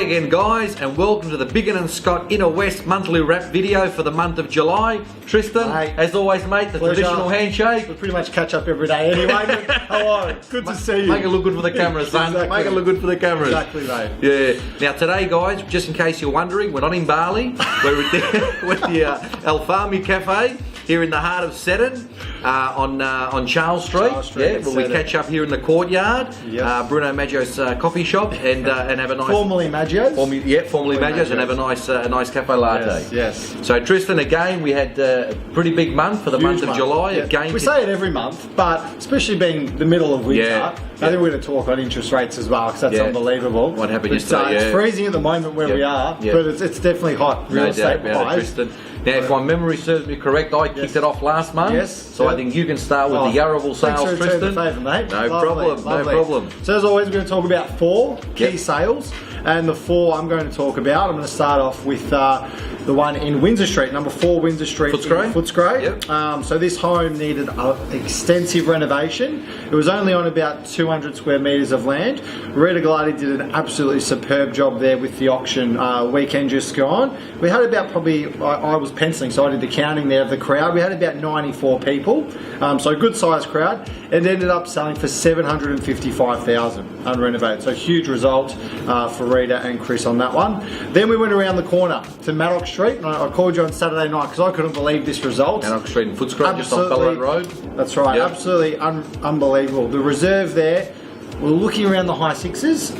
again, guys, and welcome to the Biggin and Scott Inner West monthly wrap video for the month of July. Tristan, as always, mate, the traditional handshake. We pretty much catch up every day anyway. Hello, good to see you. Make it look good for the camera, son. Exactly. Make it look good for the cameras. Exactly, mate. Yeah. Now today, guys, just in case you're wondering, we're not in Bali. We're with the Alfami Cafe here in the heart of Seddon on Charles Street. But we catch up here in the courtyard. Yep. Bruno Maggio's coffee shop and have a nice. Formerly Maggio's. Formerly Maggio's, and have a nice cafe latte. Yes. So Tristan, again, we had a pretty big month for the month of July. Yeah. Again, we say it every month, but especially being the middle of winter, I think we're going to talk on interest rates as well, because that's unbelievable. What happened yesterday? It's freezing at the moment where we are, but it's definitely hot. Real estate wise. Now, if my memory serves me correct, I kicked it off last month. Yes. So I think you can start with the Yarraville sales, Thanks for Tristan. the favour, mate. No problem. So as always, we're going to talk about 4 key sales. And the 4 I'm going to talk about, I'm going to start off with the one in Windsor Street, number 4 Windsor Street, Footscray. Yep. So this home needed extensive renovation. It was only on about 200 square metres of land. Rita Galati did an absolutely superb job there with the auction weekend just gone. We had about I was penciling, so I did the counting there of the crowd. We had about 94 people, so a good sized crowd. It ended up selling for $755,000 unrenovated. So huge result for Rita and Chris on that one. Then we went around the corner to Massillon Street, and I called you on Saturday night because I couldn't believe this result. Massillon Street in Footscray, just on Pharaoh Road. That's right, absolutely unbelievable. The reserve there, we're looking around the high sixes.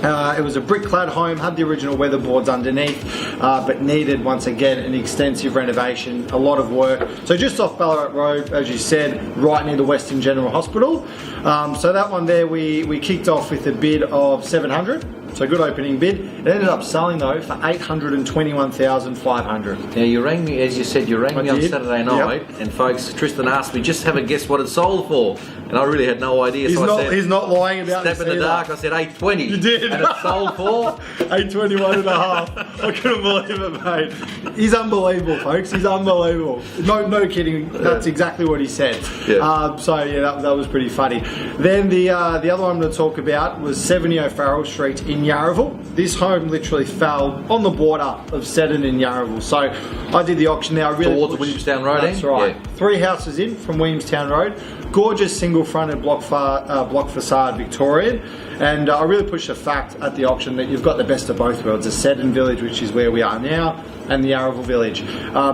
It was a brick-clad home, had the original weatherboards underneath, but needed, once again, an extensive renovation, a lot of work. So just off Ballarat Road, as you said, right near the Western General Hospital. So that one there, we kicked off with a bid of $700. So good opening bid. It ended up selling though for $821,500. Now you rang me, as you said, you rang me on Saturday night, and folks, Tristan asked me, just have a guess what it sold for, and I really had no idea. He's not lying about step in the dark. I said 820. You did, and it sold for 821.5. I couldn't believe it, mate. He's unbelievable, folks. He's unbelievable. No kidding. That's exactly what he said. That was pretty funny. Then the other one I'm going to talk about was 70 Pharaoh Street in Yarraville. This home literally fell on the border of Seddon and Yarraville. So I did the auction there. Towards Williamstown Road. That's right. 3 houses in from Williamstown Road. Gorgeous single-fronted block facade Victorian. And I really pushed the fact at the auction that you've got the best of both worlds. The Seddon Village, which is where we are now, and the Yarraville Village.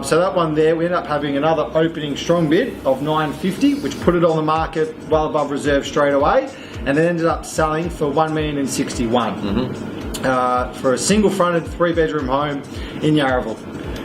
So that one there, we ended up having another opening strong bid of $950, which put it on the market well above reserve straight away. And it ended up selling for $1,061,000 for a single-fronted 3-bedroom home in Yarraville.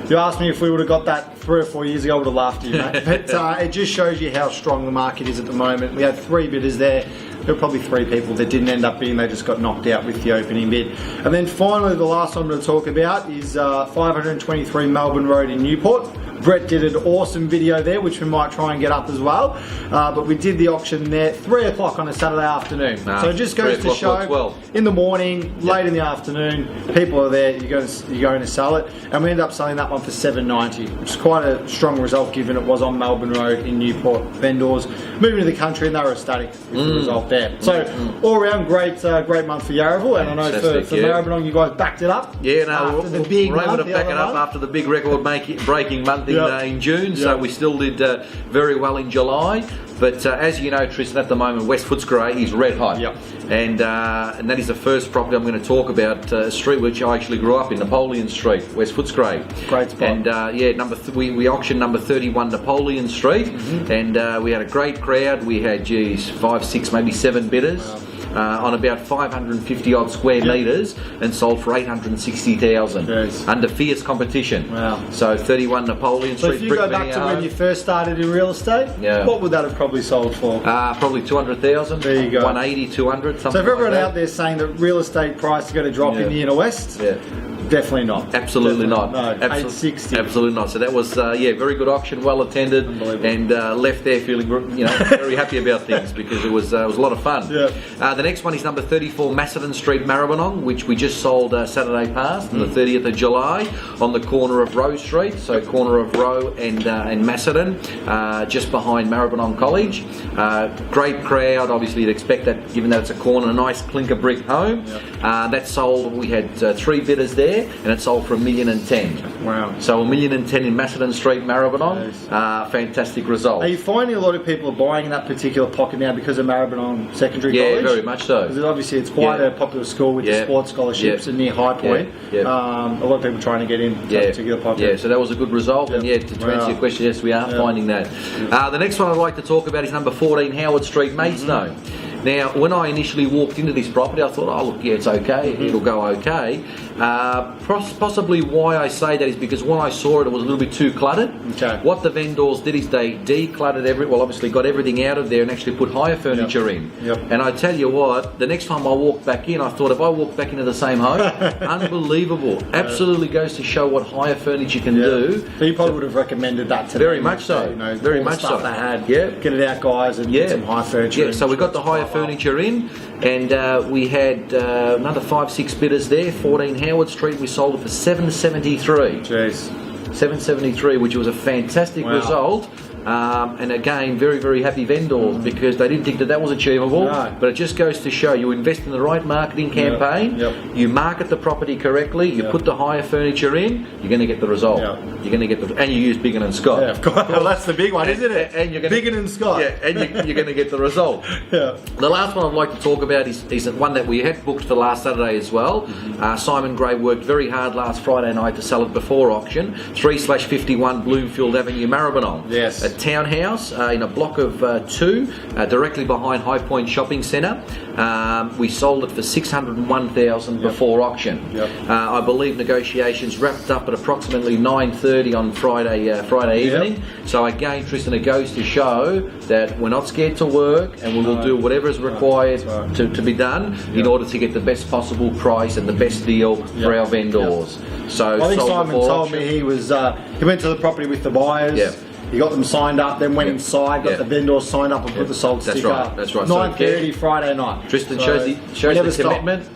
You asked me if we would have got that 3 or 4 years ago, I would have laughed at you, mate. But it just shows you how strong the market is at the moment. We had 3 bidders there. There were probably 3 people that didn't end up bidding. They just got knocked out with the opening bid. And then finally, the last one I'm going to talk about is 523 Melbourne Road in Newport. Brett did an awesome video there, which we might try and get up as well. But we did the auction there 3 o'clock on a Saturday afternoon. So it just goes to show, in the morning, late in the afternoon, people are there, you're going to sell it. And we ended up selling that one for $790, which is quite a strong result given it was on Melbourne Road in Newport. Vendors moving to the country and they were ecstatic with the result there. So all around great month for Yarraville, and I know for Maribyrnong you guys backed it up. Yeah, no, after the big we're able to back it up after the big record-breaking month in June. So we still did very well in July. But as you know, Tristan, at the moment, West Footscray is red hot. And that is the first property I'm going to talk about, a street which I actually grew up in, Napoleon Street, West Footscray. Great spot. And we auctioned number 31 Napoleon Street, and we had a great crowd. We had, 5, 6, maybe 7 bidders. Wow. On about 550 odd square metres, and sold for $860,000 under fierce competition. Wow. So 31 Napoleon Street. So if you go back to when you first started in real estate, what would that have probably sold for? Probably 200,000. There you go. 180, 200, something. So if everyone like out there saying that real estate price is going to drop in the inner west, Definitely not. Absolutely not. No, 860. Absolutely not. So that was very good auction, well attended, and left there feeling very happy about things because it was a lot of fun. Yeah. The next one is number 34 Massillon Street, Maribyrnong, which we just sold Saturday past on the 30th of July on the corner of Rowe Street, so corner of Rowe and Massillon, just behind Maribyrnong College. Great crowd, obviously you'd expect that given that it's a corner, a nice clinker brick home. That sold, we had 3 bidders there, and it sold for $1,010,000. Wow. So $1,010,000 in Massillon Street, Maribyrnong. Fantastic result. Are you finding a lot of people are buying in that particular pocket now because of Maribyrnong Secondary College? Yeah, very much so. Because obviously it's quite a popular school with the sports scholarships and near High Point. A lot of people trying to get in to that particular pocket. Yeah, so that was a good result. And to answer your question, yes, we are finding that. The next one I'd like to talk about is number 14 Howard Street, Maidstone. Now, when I initially walked into this property, I thought, oh look, it's okay, it'll go okay. Possibly why I say that is because when I saw it, it was a little bit too cluttered. Okay. What the vendors did is they decluttered obviously got everything out of there and actually put higher furniture in. And I tell you what, the next time I walked back in, I thought if I walked back into the same home, unbelievable. Absolutely goes to show what higher furniture can do. So you probably would have recommended that to them. Very much so. Very much so. They had. Get it out, guys, and get some high furniture. Yeah, so we got the higher furniture in, and we had another 5-6 bidders there. 14 Howard Street, we sold it for $773. Jeez. $773, which was a fantastic result. And again, very, very happy vendors because they didn't think that was achievable. No. But it just goes to show you invest in the right marketing campaign, you market the property correctly, you put the higher furniture in, you're going to get the result. You're going to get and you use Biggin and Scott. Yeah, of course. Well, that's the big one, isn't it? And you're going Biggin and Scott. Yeah, and you're going to get the result. The last one I'd like to talk about is one that we had booked for last Saturday as well. Simon Gray worked very hard last Friday night to sell it before auction. 3/51 Bloomfield Avenue, Maribyrnong. Yes. A townhouse in a block of 2, directly behind High Point Shopping Centre. We sold it for $601,000 before auction. I believe negotiations wrapped up at approximately 9:30 on Friday evening. So again, Tristan, it goes to show that we're not scared to work, and we will do whatever is required to be done in order to get the best possible price and the best deal for our vendors. So I think Simon told me he went to the property with the buyers. He got them signed up, then went inside, got the vendors signed up and put the sold sticker up. That's right. 9:30 Friday night. Tristan shows the commitment.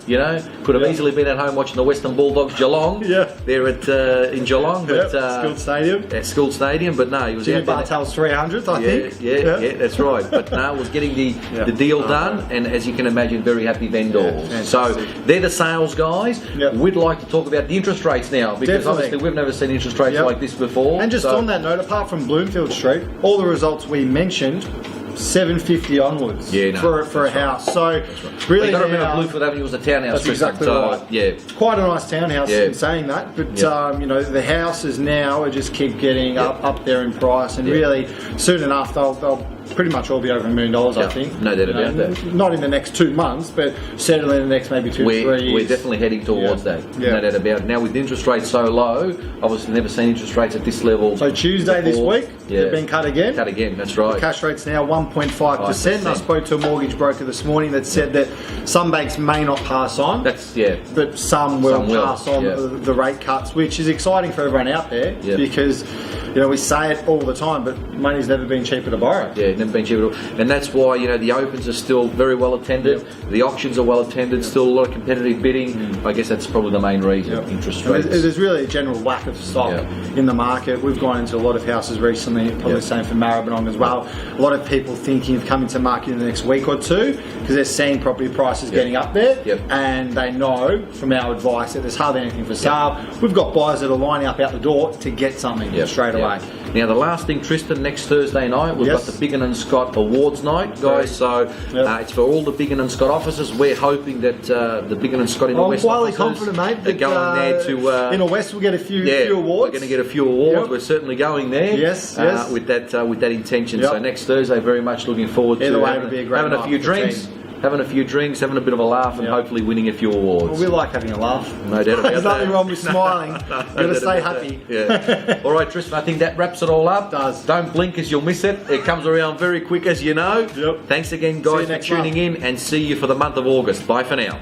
Could have easily been at home watching the Western Bulldogs Geelong. There in Geelong, but School Stadium. At School Stadium, but no, he was Jimmy Bartell's 300th, I think. Yeah, that's right. But no, was getting the deal done, and as you can imagine, very happy vendors. So they're the sales guys. We'd like to talk about the interest rates now because obviously we've never seen interest rates like this before. And just on that note, apart from Bloomfield Street, all the results we mentioned, $750 onwards for a house. So really, you got to remember Bloomfield Avenue was a townhouse. That's exactly right. It's quite a nice townhouse in saying that, but the houses now just keep getting up there in price, and really soon enough they'll pretty much all be over $1 million, I think. No doubt about that. Not in the next 2 months, but certainly in the next maybe 2 to 3 years. We're definitely heading towards that. No doubt about it. Now with interest rates so low, obviously never seen interest rates at this level. So Tuesday this week, they've been cut again. Cut again, that's right. The cash rate's now 1.5%. I spoke to a mortgage broker this morning that said that some banks may not pass on. But some will pass on the rate cuts, which is exciting for everyone out there because we say it all the time, but money's never been cheaper to borrow. Never been cheaper at all. And that's why the opens are still very well attended. The auctions are well attended. Still a lot of competitive bidding. I guess that's probably the main reason. Interest rates. There's really a general lack of stock in the market. We've gone into a lot of houses recently. Probably the same for Maribyrnong as well. A lot of people thinking of coming to market in the next week or two because they're seeing property prices getting up there, and they know from our advice that there's hardly anything for sale. We've got buyers that are lining up out the door to get something straight away. Now the last thing, Tristan, next Thursday night we've got the Biggin and Scott Awards night, guys. So it's for all the Biggin and Scott officers. We're hoping that the Biggin and Scott in the West officers confident, mate. Are going there to in the West. We'll get a few awards. We're going to get a few awards. We're certainly going there. Yes. With that intention. So next Thursday, very much looking forward to having a few drinks. Having a few drinks, having a bit of a laugh, and hopefully winning a few awards. Well, we like having a laugh. No doubt about that. There's nothing wrong with smiling. You've got to stay happy. All right, Tristan, I think that wraps it all up. It does. Don't blink as you'll miss it. It comes around very quick, as you know. Thanks again, guys, for tuning in, and see you for the month of August. Bye for now.